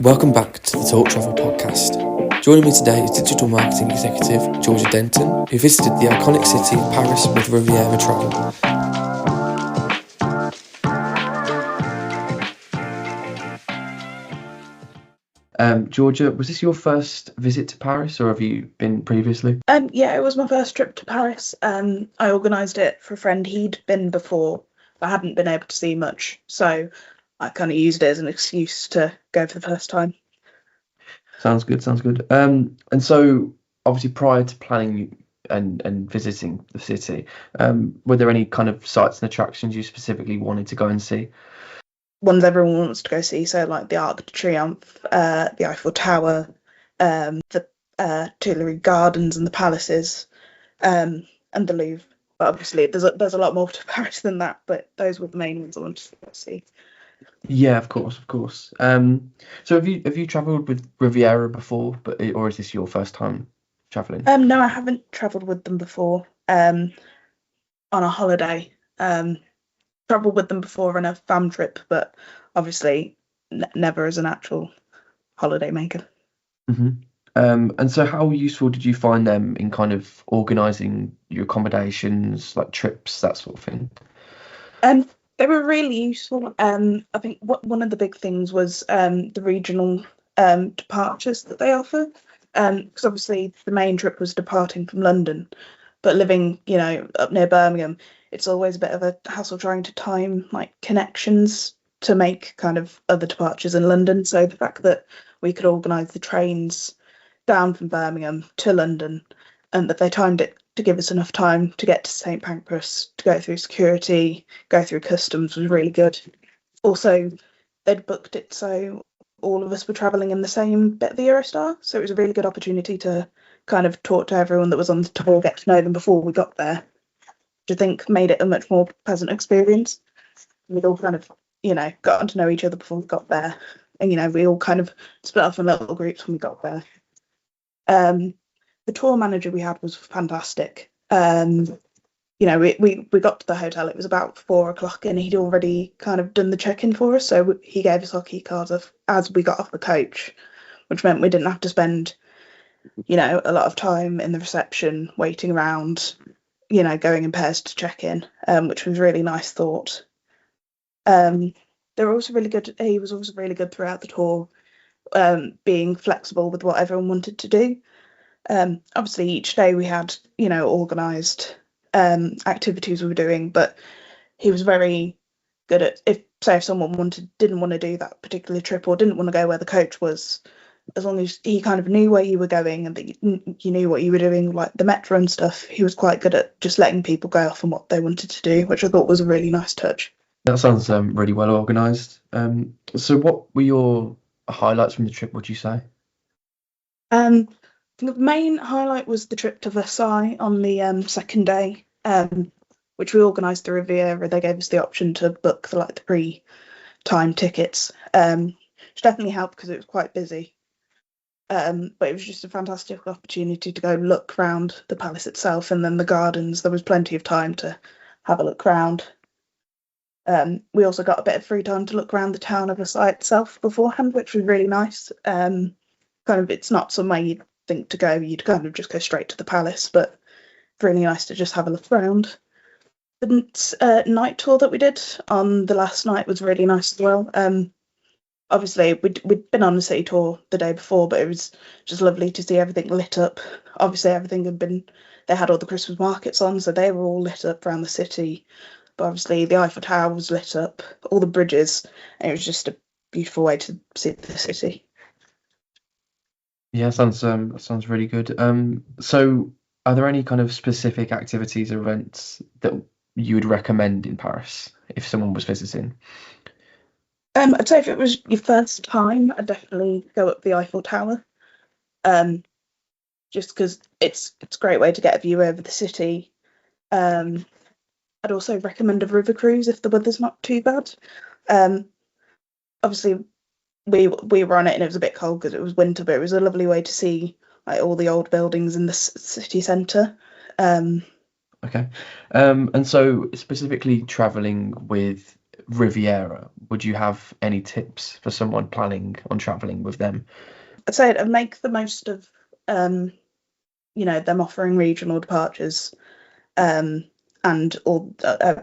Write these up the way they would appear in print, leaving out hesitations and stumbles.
Welcome back to the Talk Travel podcast. Joining me today is Digital Marketing Executive Georgia Denton, who visited the iconic city of Paris with Riviera Travel. Georgia, was this your first visit to Paris, or have you been previously? Yeah, it was my first trip to Paris. I organised it for a friend. He'd been before, but hadn't been able to see much, so I kind of used it as an excuse to go for the first time. Sounds good, sounds good. And so, obviously, prior to planning and visiting the city, were there any kind of sites and attractions you specifically wanted to go and see? Ones everyone wants to go see, so like the Arc de Triomphe, the Eiffel Tower, the Tuileries Gardens and the palaces, and the Louvre. But obviously, there's a lot more to Paris than that. But those were the main ones I wanted to go see. Yeah, of course, of course. So have you travelled with Riviera before, or is this your first time travelling? No, I haven't travelled with them before. On a holiday. Travelled with them before on a fam trip, but obviously never as an actual holiday maker. hmm And so how useful did you find them in kind of organising your accommodations, like trips, that sort of thing? Um, they were really useful. I think one of the big things was the regional departures that they offer. Because obviously the main trip was departing from London, but living, up near Birmingham, it's always a bit of a hassle trying to time like connections to make kind of other departures in London. So the fact that we could organise the trains down from Birmingham to London and that they timed it to give us enough time to get to St Pancras, to go through security, go through customs was really good. Also, they'd booked it so all of us were travelling in the same bit of the Eurostar, so it was a really good opportunity to kind of talk to everyone that was on the tour, get to know them before we got there, which I think made it a much more pleasant experience. We'd all kind of, gotten to know each other before we got there. And, we all kind of split off in little groups when we got there. The tour manager we had was fantastic. We got to the hotel, it was about 4 o'clock and he'd already kind of done the check-in for us. So he gave us our key cards as we got off the coach, which meant we didn't have to spend, a lot of time in the reception waiting around, going in pairs to check in, which was really nice thought. They were also really good. He was also really good throughout the tour, being flexible with what everyone wanted to do. Obviously, each day we had, organised activities we were doing, but he was very good at if someone didn't want to do that particular trip or didn't want to go where the coach was, as long as he kind of knew where you were going and that you knew what you were doing, like the metro and stuff, he was quite good at just letting people go off on what they wanted to do, which I thought was a really nice touch. That sounds really well organised. So what were your highlights from the trip, would you say? Um, the main highlight was the trip to Versailles on the second day, which we organised through Riviera. They gave us the option to book the pre-time tickets, which definitely helped because it was quite busy. But it was just a fantastic opportunity to go look around the palace itself and then the gardens. There was plenty of time to have a look round. We also got a bit of free time to look around the town of Versailles itself beforehand, which was really nice. It's not somewhere you'd think to go. You'd kind of just go straight to the palace, but it's really nice to just have a look around. The night tour that we did on the last night was really nice as well. Obviously, we'd been on the city tour the day before, but it was just lovely to see everything lit up. Obviously, they had all the Christmas markets on, so they were all lit up around the city. But obviously, the Eiffel Tower was lit up, all the bridges, and it was just a beautiful way to see the city. Yeah, sounds really good. So are there any kind of specific activities or events that you would recommend in Paris if someone was visiting? I'd say if it was your first time, I'd definitely go up the Eiffel Tower. Just because it's a great way to get a view over the city. I'd also recommend a river cruise if the weather's not too bad. Obviously, we were on it and it was a bit cold because it was winter, but it was a lovely way to see like all the old buildings in the city centre. Okay. And so specifically traveling with Riviera, would you have any tips for someone planning on travelling with them? I'd say to make the most of them offering regional departures, and all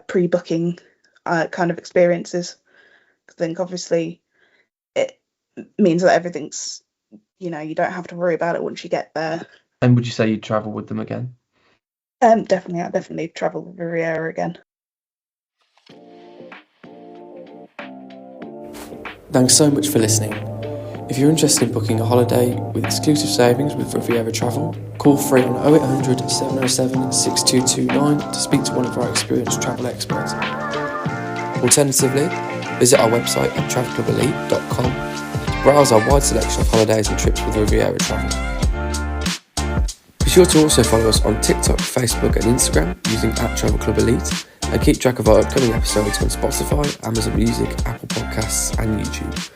pre-booking kind of experiences. I think obviously it means that everything's, you don't have to worry about it once you get there. And would you say you'd travel with them again? Definitely, I'd definitely travel with Riviera again. Thanks so much for listening. If you're interested in booking a holiday with exclusive savings with Riviera Travel, call free on 0800 707 6229 to speak to one of our experienced travel experts. Alternatively, visit our website at travelclubilite.com to browse our wide selection of holidays and trips with Riviera Travel. Be sure to also follow us on TikTok, Facebook and Instagram using @TravelClubElite, and keep track of our upcoming episodes on Spotify, Amazon Music, Apple Podcasts and YouTube.